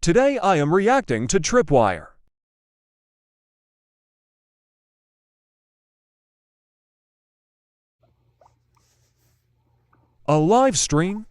Today I am reacting to Tripwire. A live stream?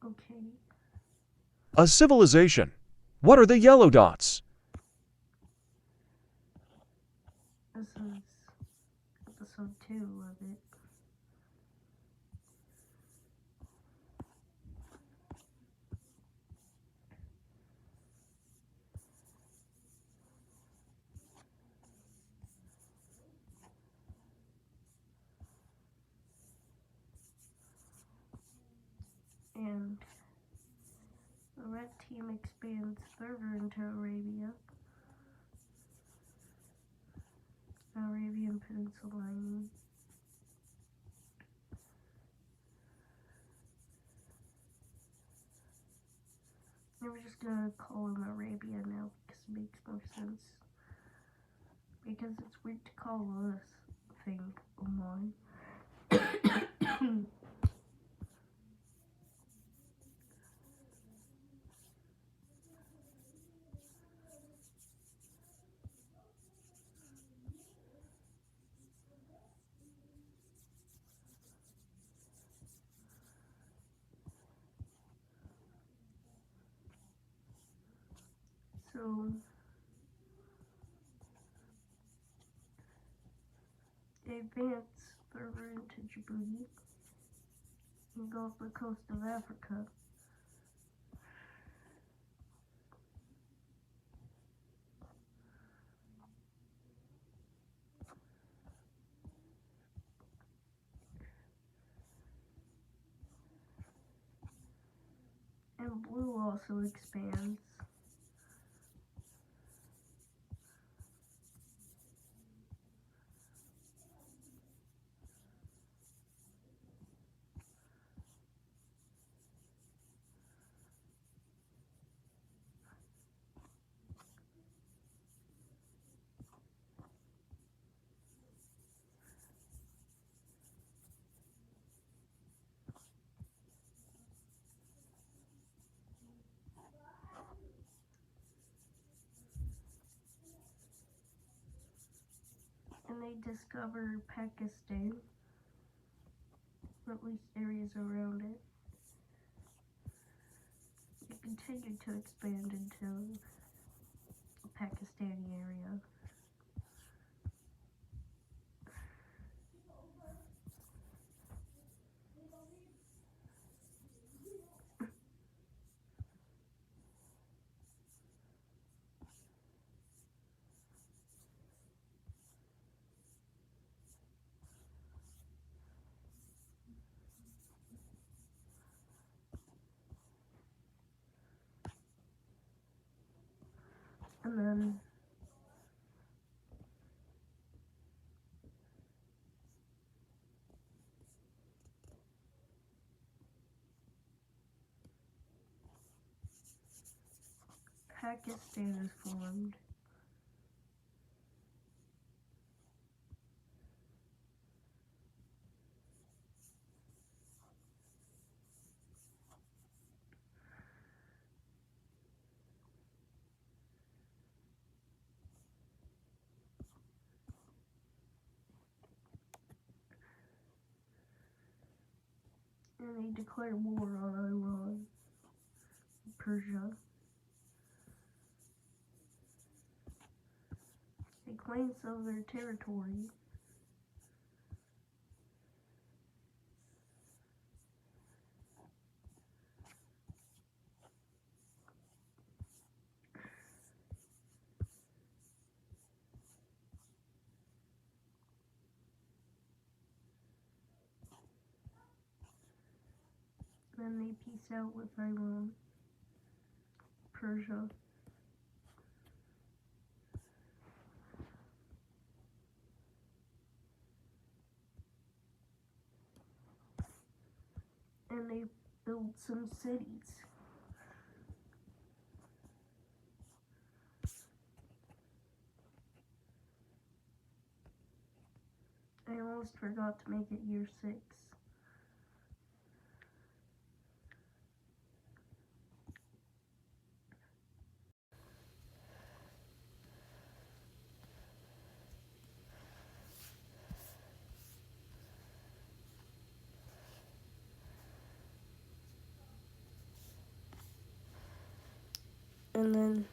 Okay. A civilization. What are the yellow dots? This is episode 2 of it. And the red team expands further into Arabia. Arabian Peninsula, I mean. And we're just gonna call him Arabia now because it makes more sense. Because it's weird to call this thing Oman. So they advance further into Djibouti and go up the coast of Africa. And blue also expands. And they discover Pakistan, or at least areas around it. They continue to expand into the Pakistani area. And then Pakistan is formed. And they declare war on Iran, Persia. They claim some of their territory. Then they peace out with Iran, Persia. And they built some cities. I almost forgot to make it year 6. And then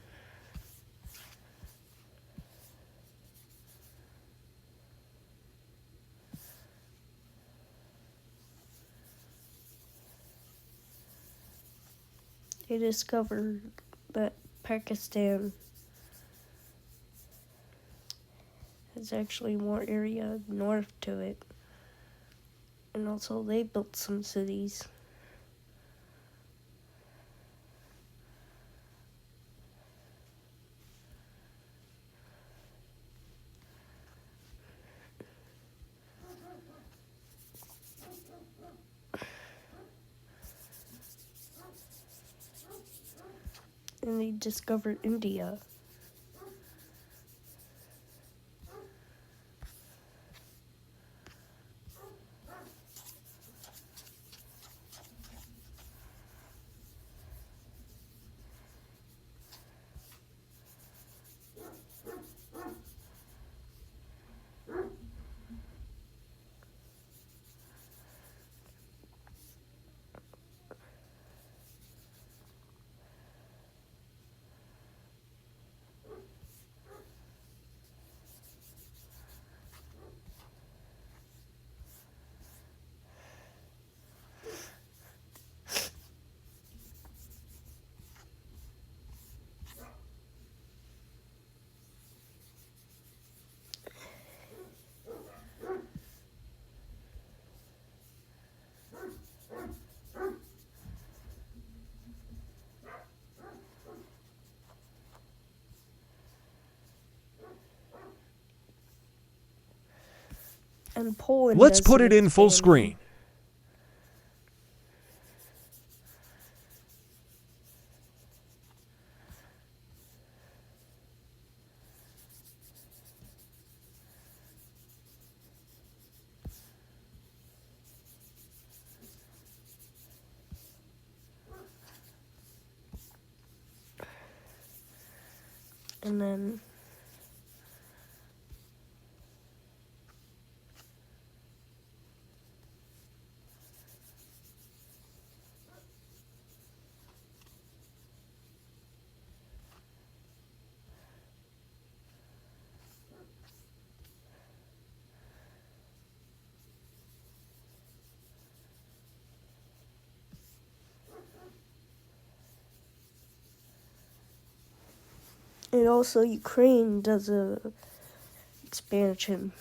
they discovered that Pakistan has actually more area north to it. And also they built some cities. And they discovered India. And Poland. Let's put it in full screen. And then and also Ukraine does a expansion.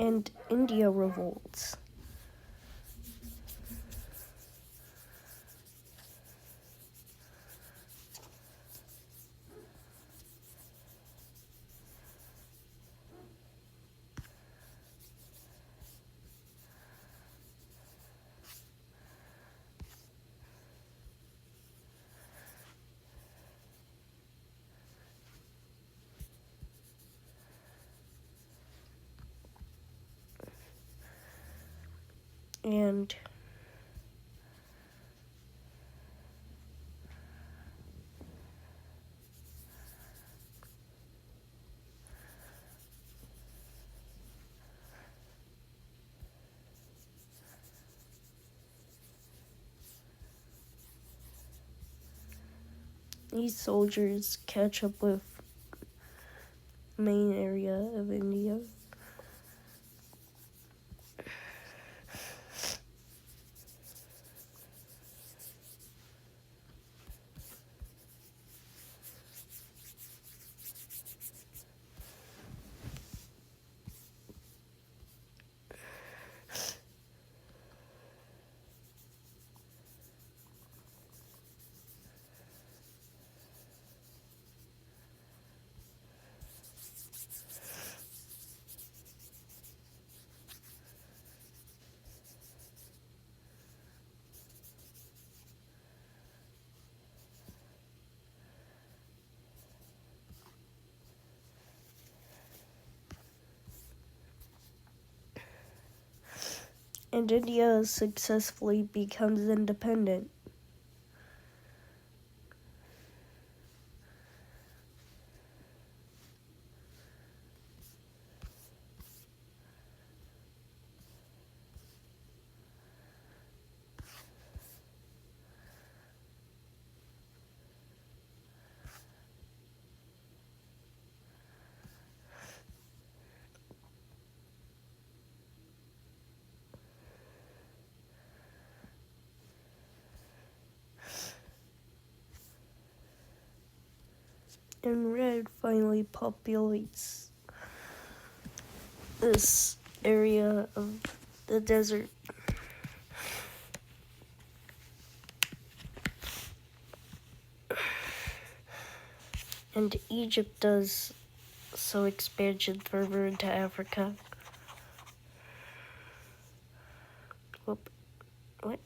And India revolts. And these soldiers catch up with main area of India. And India successfully becomes independent. And red finally populates this area of the desert. And Egypt does so expansion further into Africa. Whoop. What?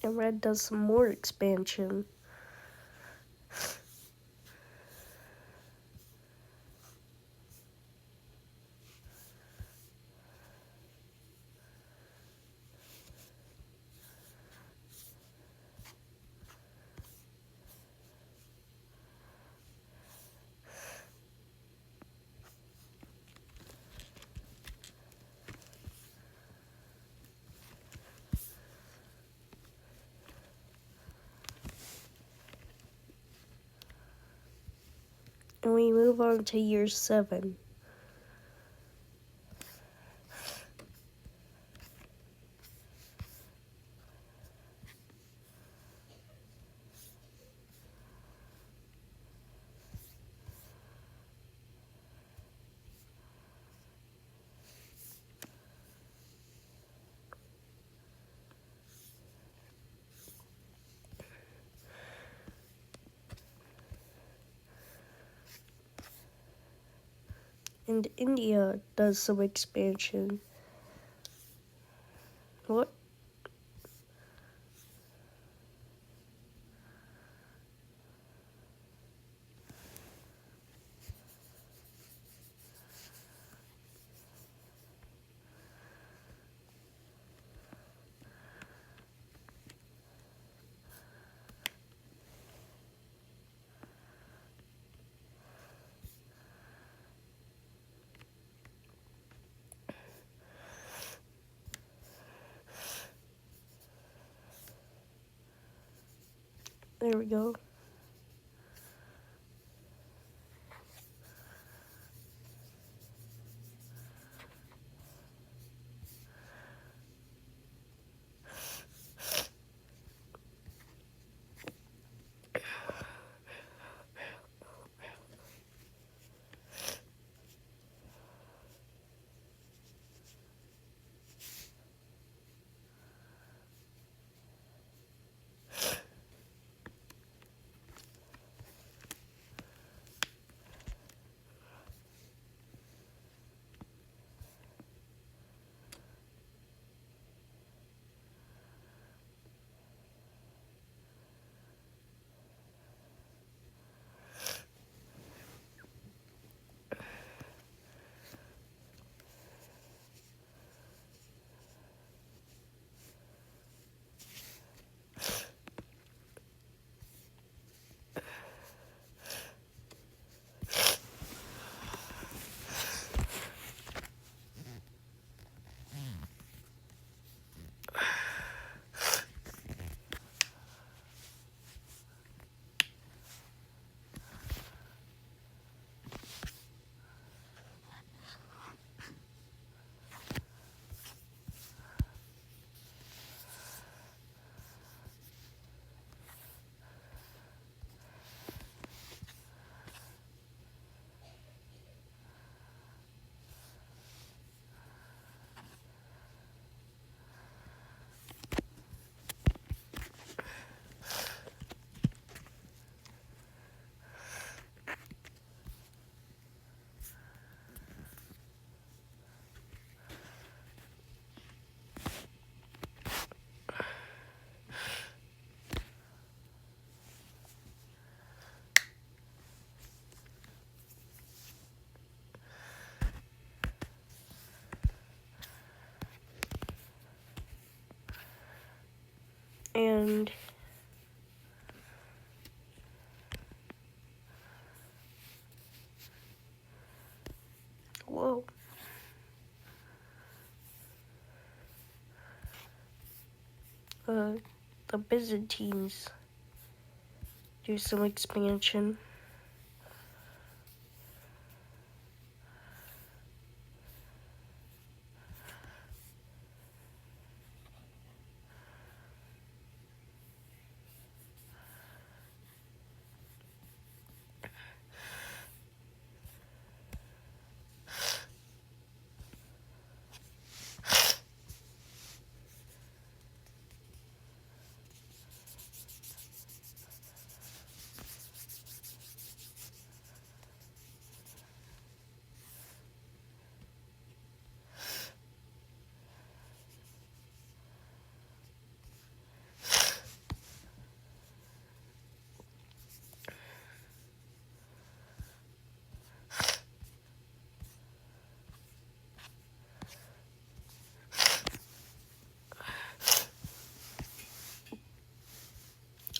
And red does some more expansion. And we move on to year 7. And India does some expansion. What? There we go. And whoa. The Byzantines do some expansion.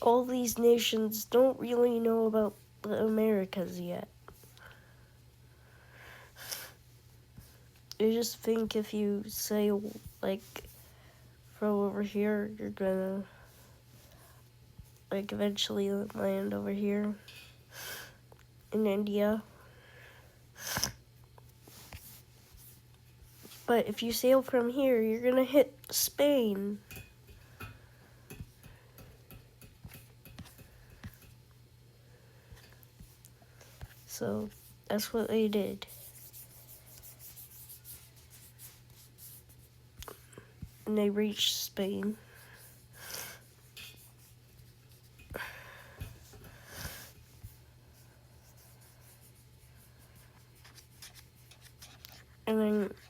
All these nations don't really know about the Americas yet. They just think if you say, like, from over here, you're gonna, like, eventually land over here in India. But if you sail from here, you're gonna hit Spain. So that's what they did. And they reached Spain. And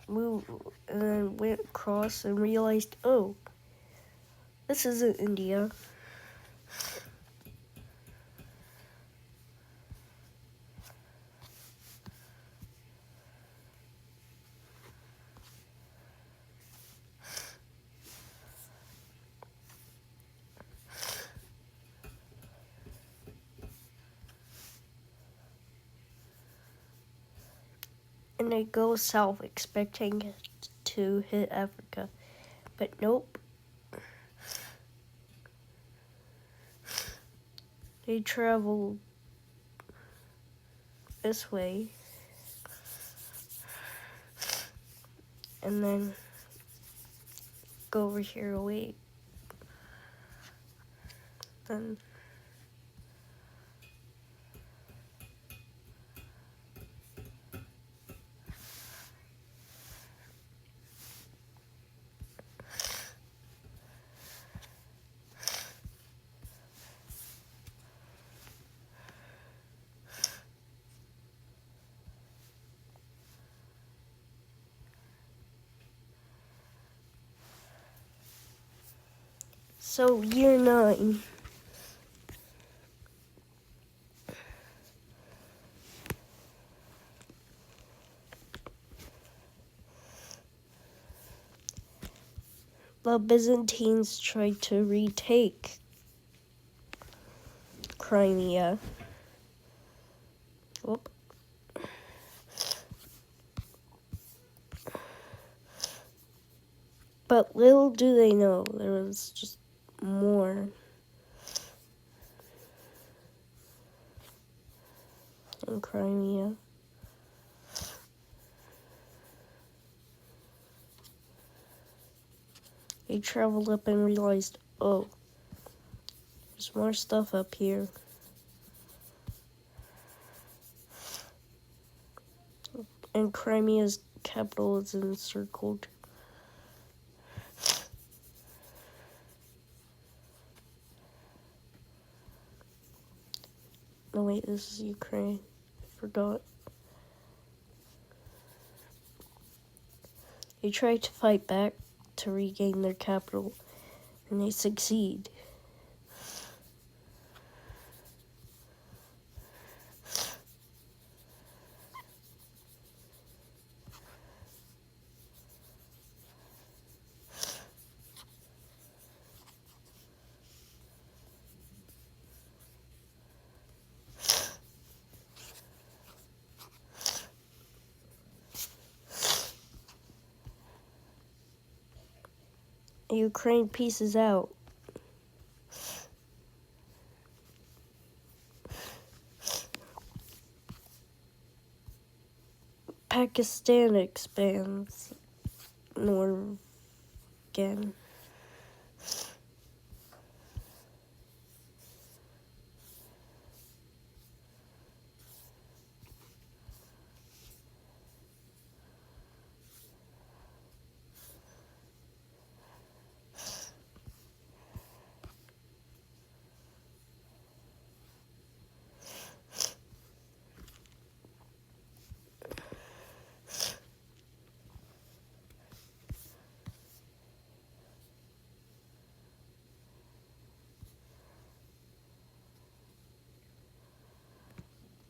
then went across and realized, oh, this isn't India. And they go south expecting it to hit Africa. But nope. They travel this way. And then go over here to wait. Then so year 9. The Byzantines tried to retake Crimea. Whoop. But little do they know, there was just more in Crimea. They traveled up and realized, oh, there's more stuff up here. And Crimea's capital is encircled. No, wait, this is Ukraine. I forgot. They try to fight back to regain their capital, and they succeed. Ukraine pieces out. Pakistan expands north again.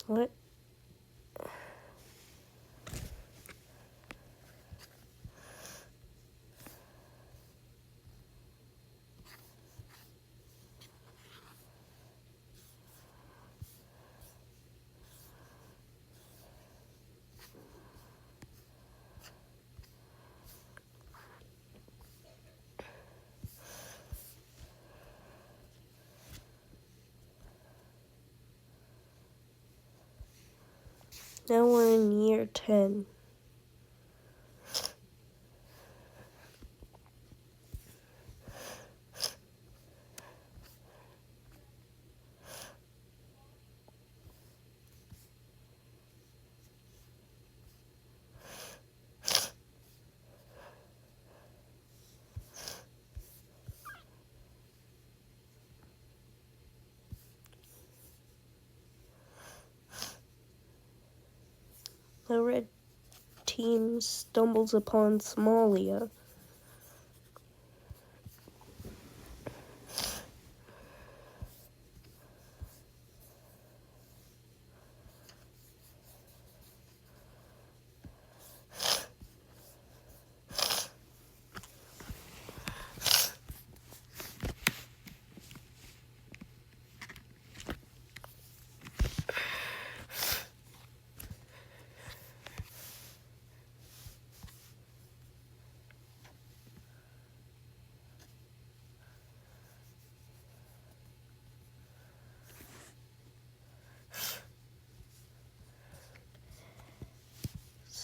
What? Now we're in year 10. The red team stumbles upon Somalia.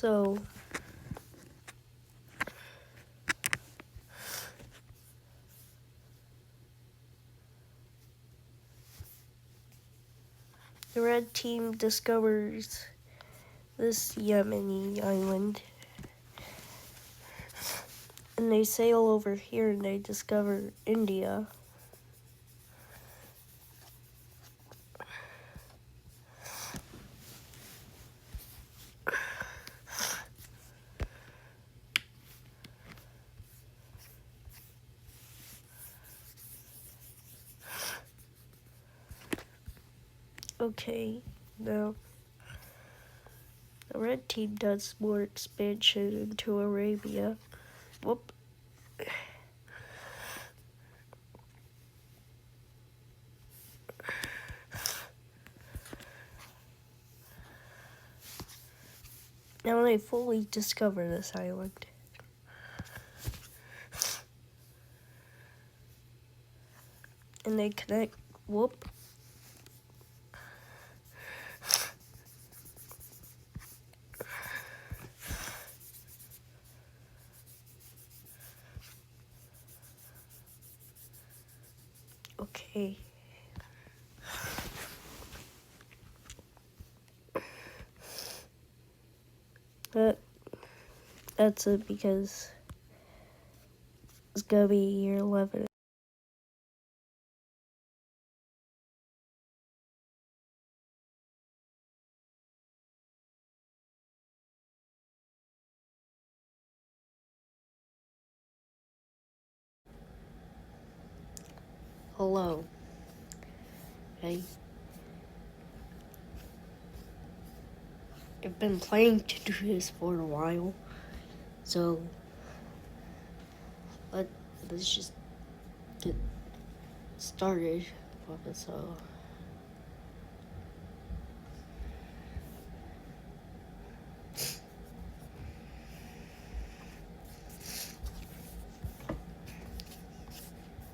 So the red team discovers this Yemeni island, and they sail over here and they discover India. Okay, now the red team does more expansion into Arabia. Whoop. Now they fully discover this island. And they connect. Whoop. Okay. That's it because it's gonna be year 11. Hello. Hey. I've been planning to do this for a while, so let's just get started. So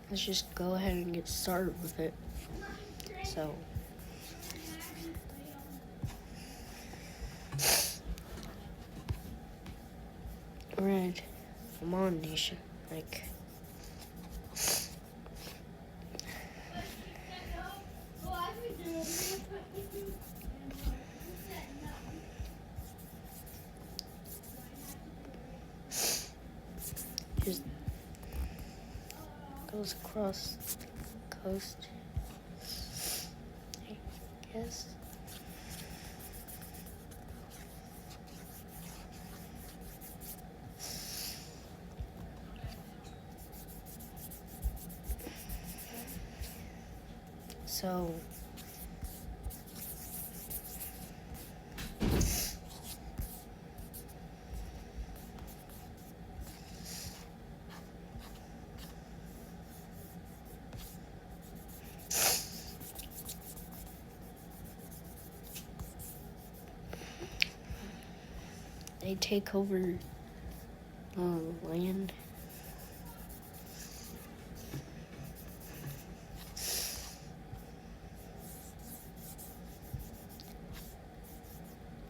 let's just go ahead and get started with it. So Red, come on, Nation. Like, just goes across the coast, I guess. So they take over land.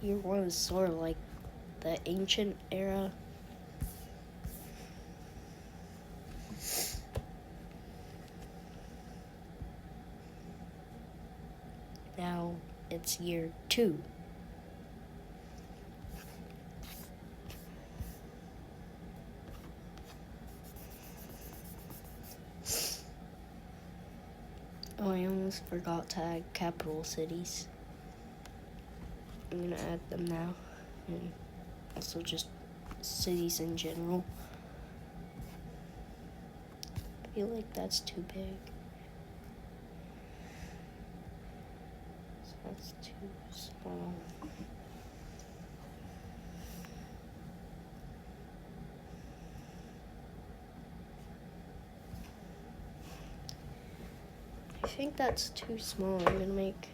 Year 1 is sort of like the ancient era. Now it's year 2. Oh, I almost forgot to add capital cities. I'm gonna add them now. And also just cities in general. I feel like that's too big. So that's too small. I think that's too small. I'm gonna make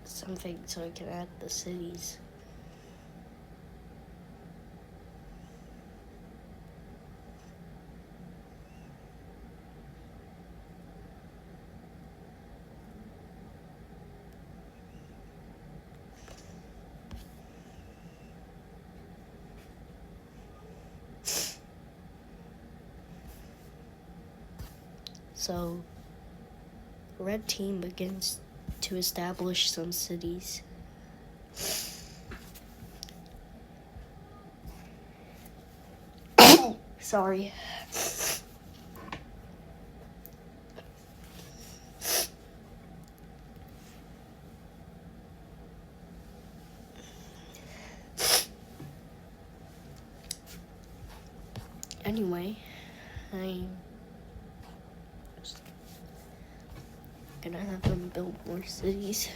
something so I can add the cities. So, red team begins to establish some cities. Sorry. Anyway, I'm just gonna have them build more cities.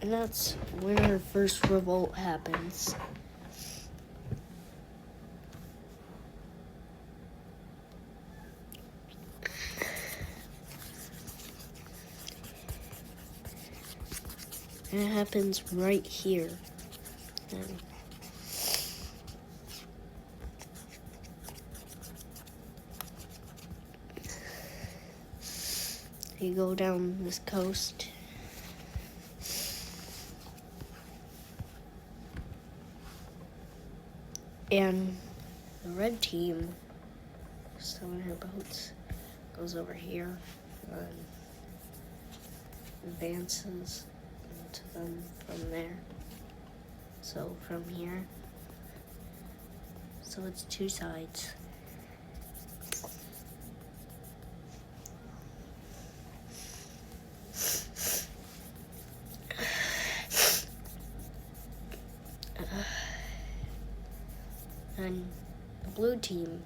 And that's when our first revolt happens. And it happens right here. And you go down this coast. And the red team, selling her boats, goes over here and advances into them from there. So from here, so it's two sides. And the blue team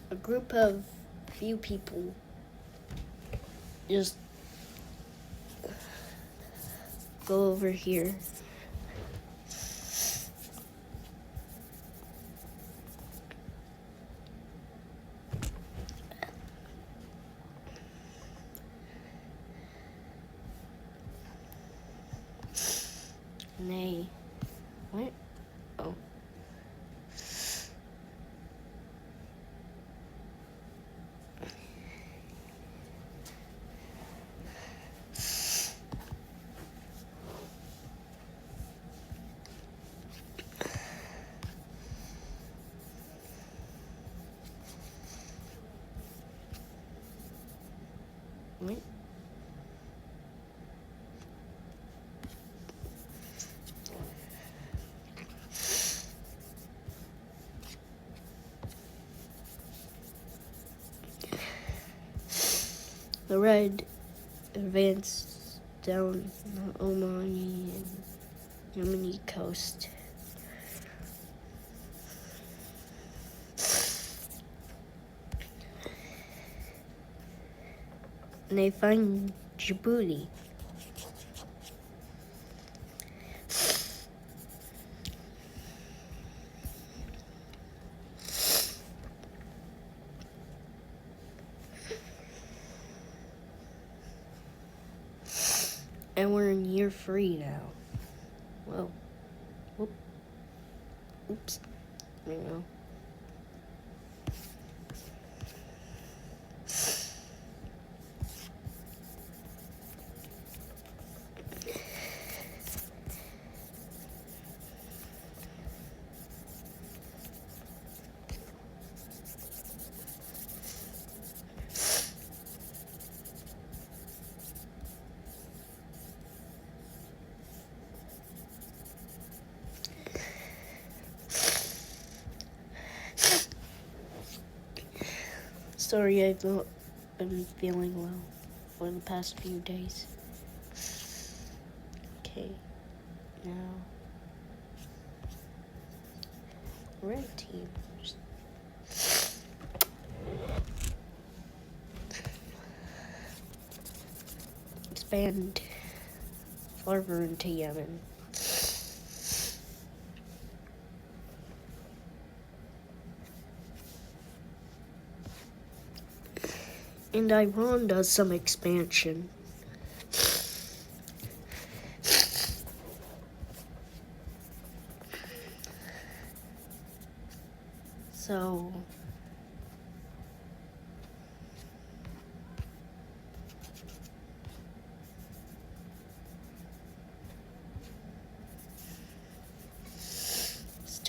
a group of few people just go over here. And they what? Oh. What? The red advanced down the Omani and Yemeni coast. And they find Djibouti. And we're in year 3 now. Whoa. Whoop. Oops. There you go. Sorry, I've not been feeling well for the past few days. Okay, now red team. Expand farther into Yemen. And Iran does some expansion. So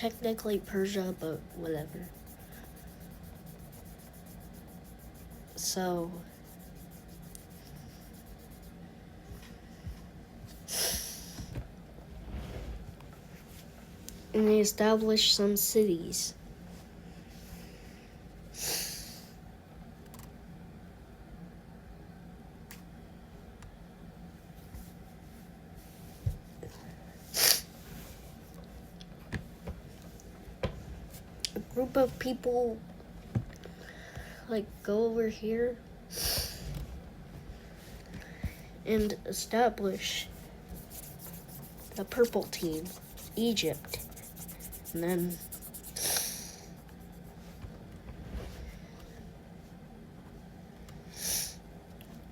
technically Persia, but whatever. So, and they established some cities. A group of people like go over here and establish the purple team, Egypt. And then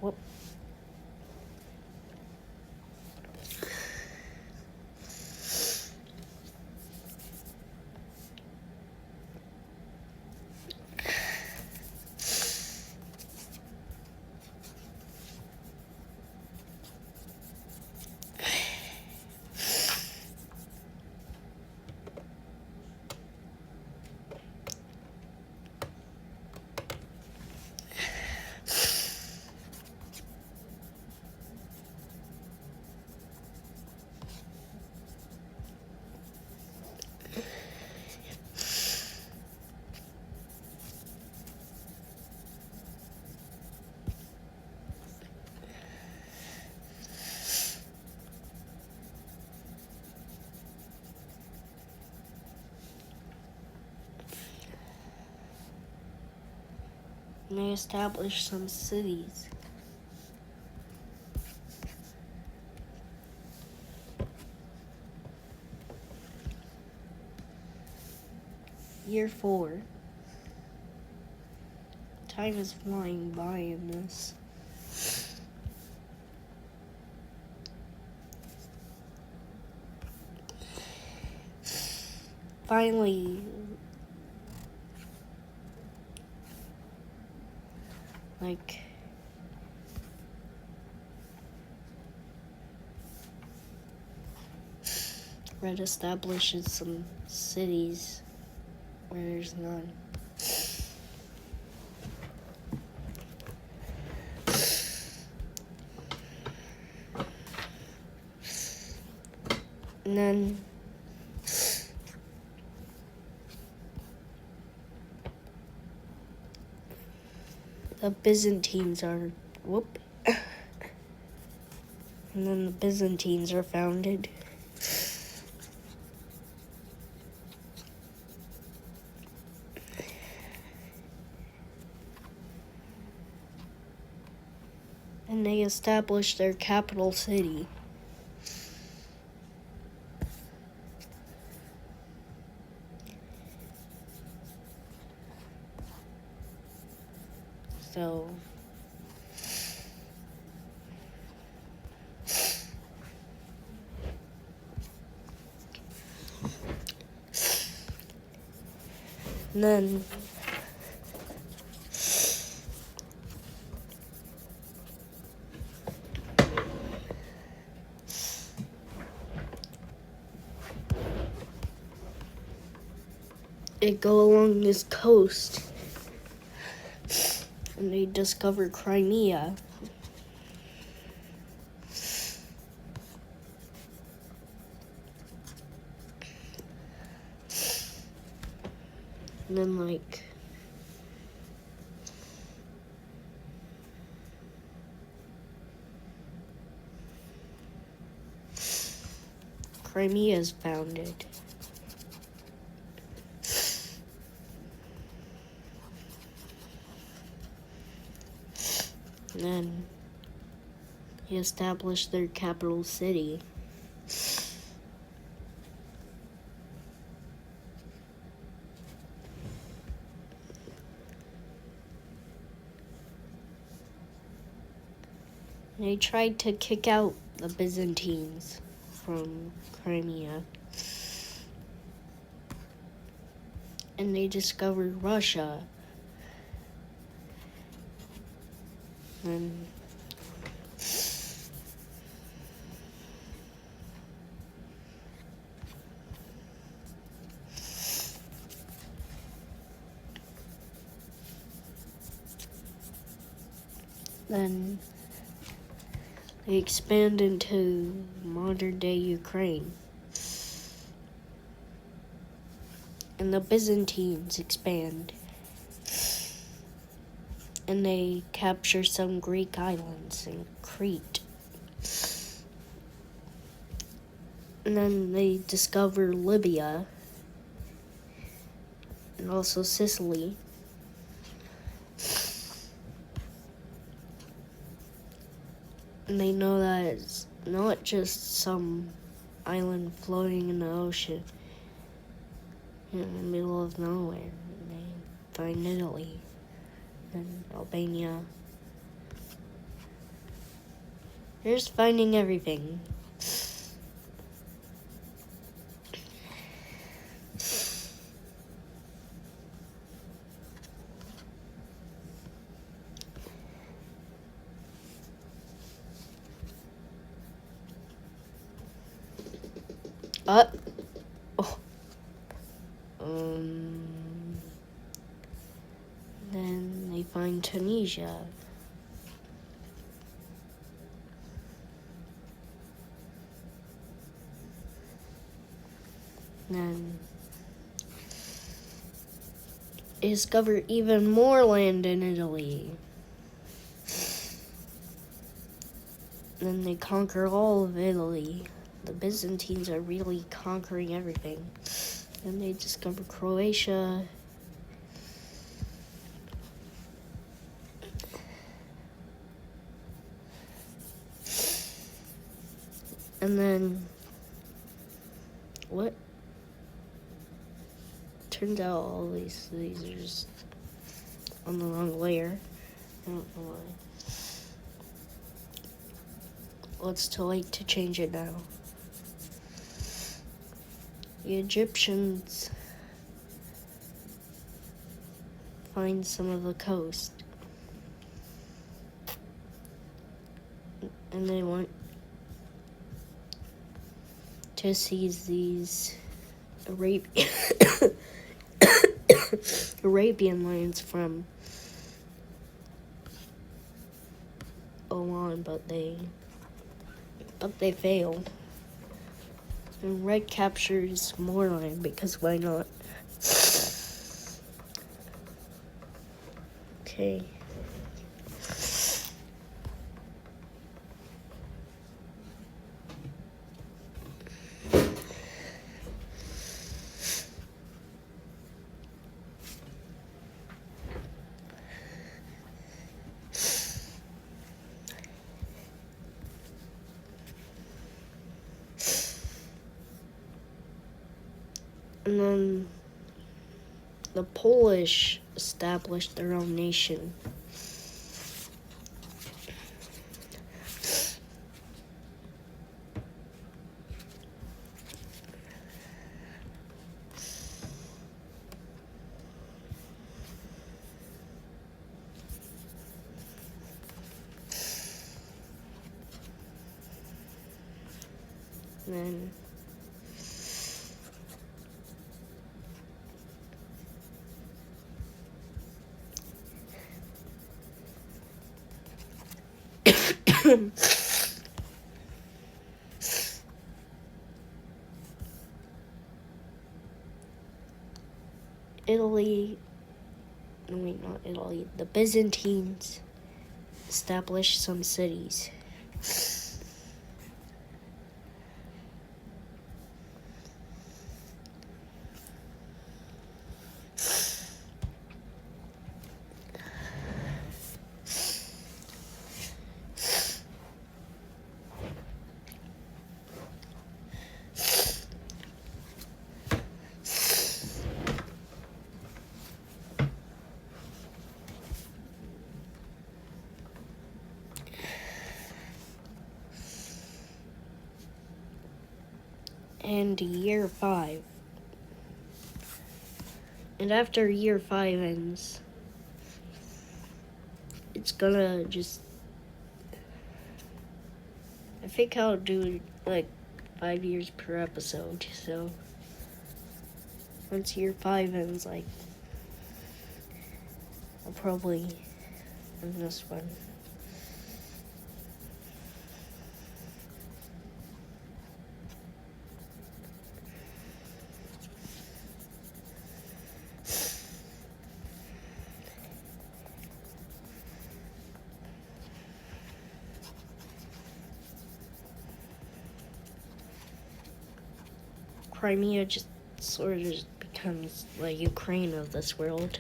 whoop. And they established some cities. Year 4. Time is flying by in this. Finally, like, Red establishes some cities where there's none. And then the Byzantines are and then the Byzantines are founded. And they established their capital city. So and then it go along this coast, and they discover Crimea. And then like Crimea is founded. And then he established their capital city. They tried to kick out the Byzantines from Crimea. And they discovered Russia. And Then they expand into modern-day Ukraine. And the Byzantines expand. And they capture some Greek islands in Crete. And then they discover Libya and also Sicily. And they know that it's not just some island floating in the ocean in the middle of nowhere. And they find Italy and Albania. They're just finding everything. Oh. Then they find Tunisia. Then they discover even more land in Italy. Then they conquer all of Italy. The Byzantines are really conquering everything. Then they discover Croatia. And then, what? Turns out all these are just on the wrong layer. I don't know why. Well, it's too late to change it now. The Egyptians find some of the coast. And they want to seize these Arabian lands from Oman, but they fail. And Red captures more land because why not? Okay. And then the Polish established their own nation. And then not Italy, the Byzantines established some cities. And year 5. And after year 5 ends, it's gonna just, I think I'll do like 5 years per episode. So once year 5 ends, like, I'll probably end this one. Crimea just sort of just becomes like Ukraine of this world.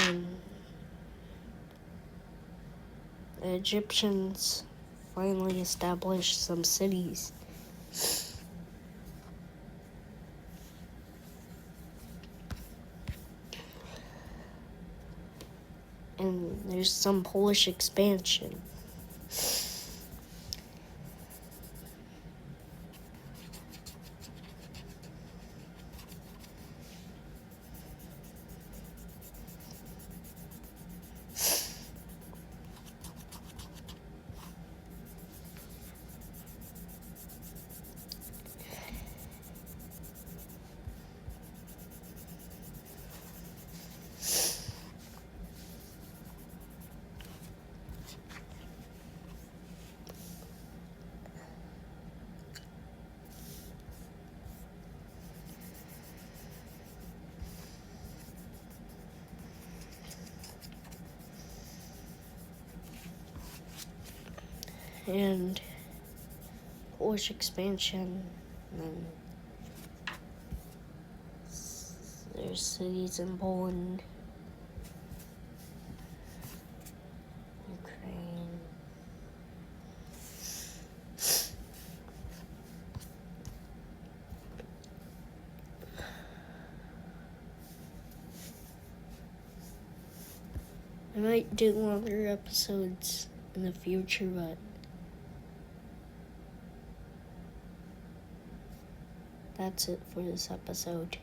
And the Egyptians finally established some cities. And there's some Polish expansion. And Polish expansion, and there's cities in Poland, Ukraine, I might do longer episodes in the future, but that's it for this episode.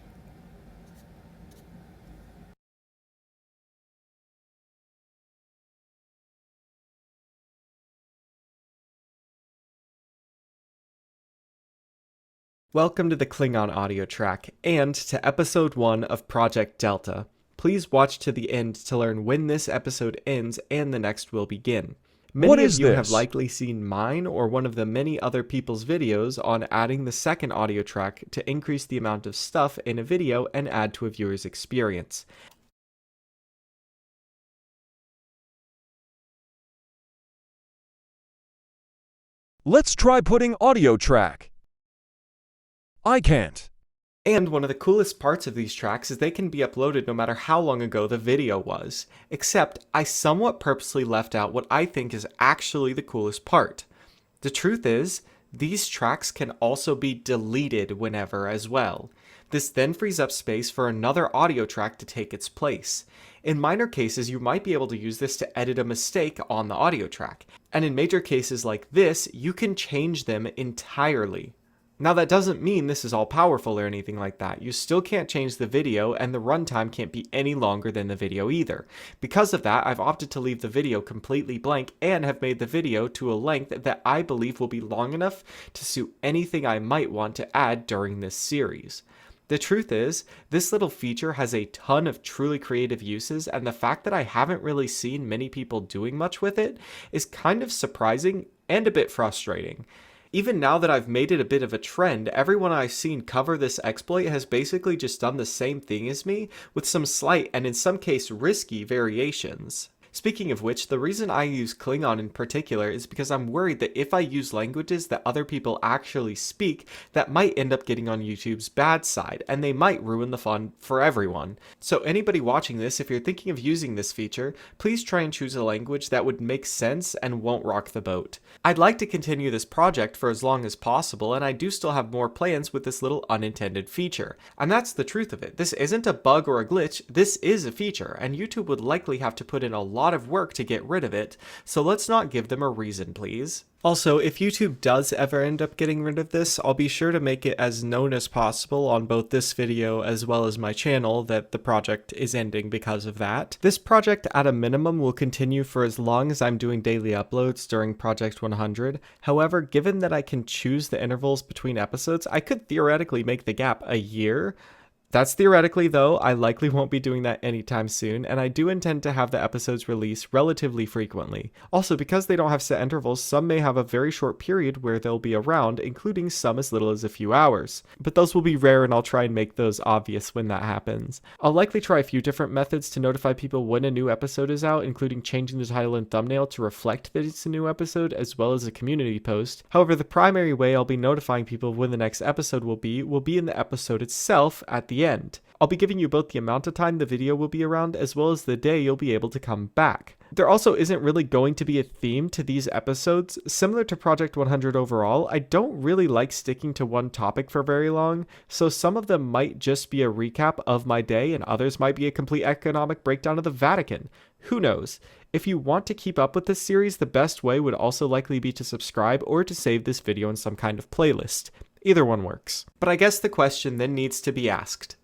Welcome to the Klingon audio track, and to episode 1 of Project Delta. Please watch to the end to learn when this episode ends and the next will begin. Many What of is you this? have likely seen mine or one of the many other people's videos on adding the second audio track to increase the amount of stuff in a video and add to a viewer's experience. Let's try putting audio track. I can't. And one of the coolest parts of these tracks is they can be uploaded no matter how long ago the video was. Except, I somewhat purposely left out what I think is actually the coolest part. The truth is, these tracks can also be deleted whenever as well. This then frees up space for another audio track to take its place. In minor cases, you might be able to use this to edit a mistake on the audio track. And in major cases like this, you can change them entirely. Now that doesn't mean this is all powerful or anything like that. You still can't change the video, and the runtime can't be any longer than the video either. Because of that, I've opted to leave the video completely blank and have made the video to a length that I believe will be long enough to suit anything I might want to add during this series. The truth is, this little feature has a ton of truly creative uses, and the fact that I haven't really seen many people doing much with it is kind of surprising and a bit frustrating. Even now that I've made it a bit of a trend, everyone I've seen cover this exploit has basically just done the same thing as me, with some slight and in some case risky variations. Speaking of which, the reason I use Klingon in particular is because I'm worried that if I use languages that other people actually speak, that might end up getting on YouTube's bad side, and they might ruin the fun for everyone. So anybody watching this, if you're thinking of using this feature, please try and choose a language that would make sense and won't rock the boat. I'd like to continue this project for as long as possible, and I do still have more plans with this little unintended feature. And that's the truth of it. This isn't a bug or a glitch, this is a feature, and YouTube would likely have to put in a lot of work to get rid of it, so let's not give them a reason, please. Also, if YouTube does ever end up getting rid of this, I'll be sure to make it as known as possible on both this video as well as my channel that the project is ending because of that. This project at a minimum will continue for as long as I'm doing daily uploads during Project 100. However, given that I can choose the intervals between episodes, I could theoretically make the gap a year. That's theoretically, though. I likely won't be doing that anytime soon, and I do intend to have the episodes released relatively frequently. Also, because they don't have set intervals, some may have a very short period where they'll be around, including some as little as a few hours. But those will be rare, and I'll try and make those obvious when that happens. I'll likely try a few different methods to notify people when a new episode is out, including changing the title and thumbnail to reflect that it's a new episode, as well as a community post. However, the primary way I'll be notifying people when the next episode will be in the episode itself at the end. I'll be giving you both the amount of time the video will be around as well as the day you'll be able to come back. There also isn't really going to be a theme to these episodes. Similar to Project 100 overall, I don't really like sticking to one topic for very long, so some of them might just be a recap of my day and others might be a complete economic breakdown of the Vatican. Who knows? If you want to keep up with this series, the best way would also likely be to subscribe or to save this video in some kind of playlist. Either one works. But I guess the question then needs to be asked.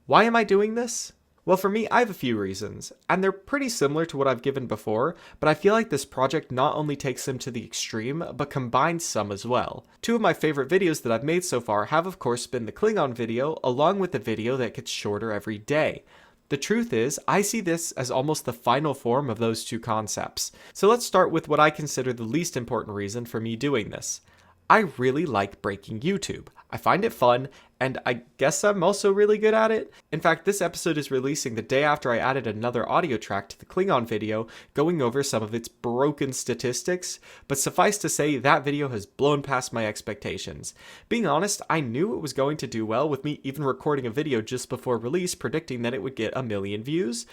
Why am I doing this? Well, for me, I have a few reasons, and they're pretty similar to what I've given before, but I feel like this project not only takes them to the extreme, but combines some as well. Two of my favorite videos that I've made so far have of course been the Klingon video, along with the video that gets shorter every day. The truth is, I see this as almost the final form of those two concepts. So let's start with what I consider the least important reason for me doing this. I really like breaking YouTube. I find it fun, and I guess I'm also really good at it. In fact, this episode is releasing the day after I added another audio track to the Klingon video, going over some of its broken statistics, but suffice to say, that video has blown past my expectations. Being honest, I knew it was going to do well with me even recording a video just before release predicting that it would get 1 million views.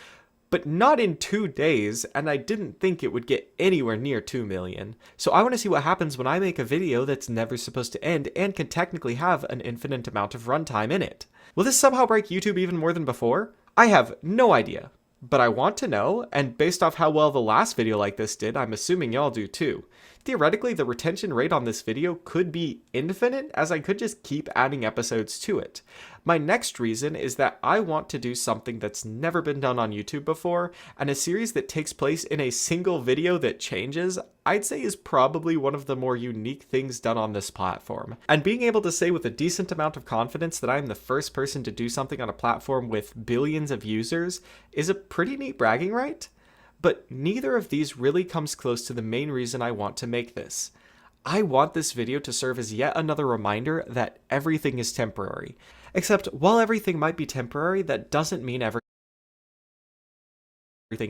But not in 2 days, and I didn't think it would get anywhere near 2 million. So I want to see what happens when I make a video that's never supposed to end and can technically have an infinite amount of runtime in it. Will this somehow break YouTube even more than before? I have no idea, but I want to know, and based off how well the last video like this did, I'm assuming y'all do too. Theoretically, the retention rate on this video could be infinite, as I could just keep adding episodes to it. My next reason is that I want to do something that's never been done on YouTube before, and a series that takes place in a single video that changes, I'd say is probably one of the more unique things done on this platform. And being able to say with a decent amount of confidence that I'm the first person to do something on a platform with billions of users is a pretty neat bragging right. But neither of these really comes close to the main reason I want to make this. I want this video to serve as yet another reminder that everything is temporary. Except while everything might be temporary, that doesn't mean everything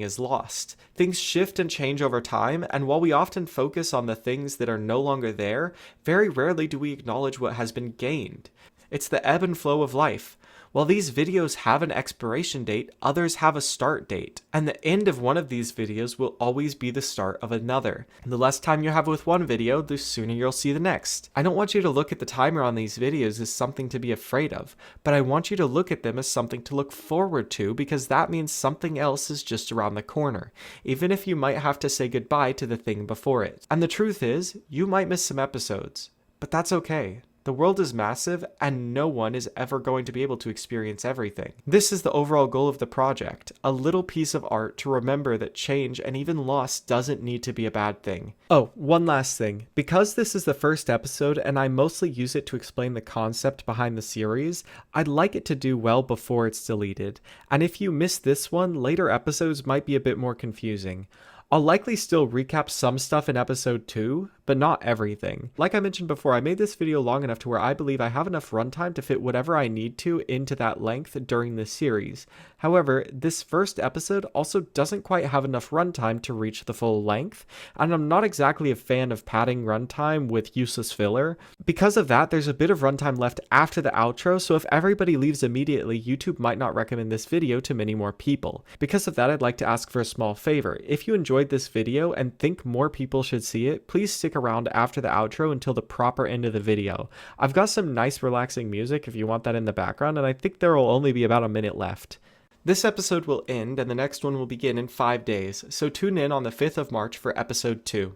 is lost. Things shift and change over time, and while we often focus on the things that are no longer there, very rarely do we acknowledge what has been gained. It's the ebb and flow of life. While these videos have an expiration date, others have a start date, and the end of one of these videos will always be the start of another. And the less time you have with one video, the sooner you'll see the next. I don't want you to look at the timer on these videos as something to be afraid of, but I want you to look at them as something to look forward to, because that means something else is just around the corner, even if you might have to say goodbye to the thing before it. And the truth is, you might miss some episodes, but that's okay. The world is massive, and no one is ever going to be able to experience everything. This is the overall goal of the project, a little piece of art to remember that change and even loss doesn't need to be a bad thing. Oh, one last thing. Because this is the first episode and I mostly use it to explain the concept behind the series, I'd like it to do well before it's deleted. And if you miss this one, later episodes might be a bit more confusing. I'll likely still recap some stuff in episode 2, but not everything. Like I mentioned before, I made this video long enough to where I believe I have enough runtime to fit whatever I need to into that length during this series. However, this first episode also doesn't quite have enough runtime to reach the full length, and I'm not exactly a fan of padding runtime with useless filler. Because of that, there's a bit of runtime left after the outro, so if everybody leaves immediately, YouTube might not recommend this video to many more people. Because of that, I'd like to ask for a small favor. If you enjoyed this video and think more people should see it, please stick around after the outro until the proper end of the video. I've got some nice relaxing music if you want that in the background, and I think there will only be about a minute left. This episode will end and the next one will begin in 5 days, so tune in on the 5th of March for episode 2.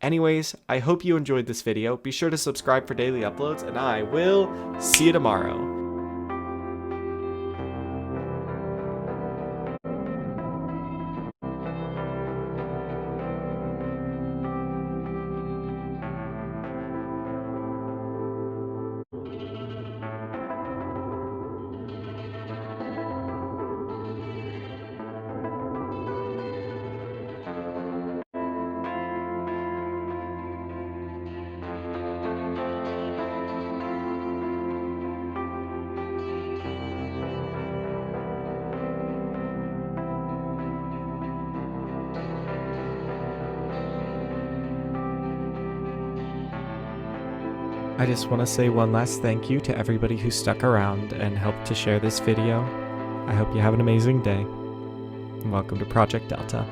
Anyways, I hope you enjoyed this video. Be sure to subscribe for daily uploads, and I will see you tomorrow. I just want to say one last thank you to everybody who stuck around and helped to share this video. I hope you have an amazing day, and welcome to Project Delta.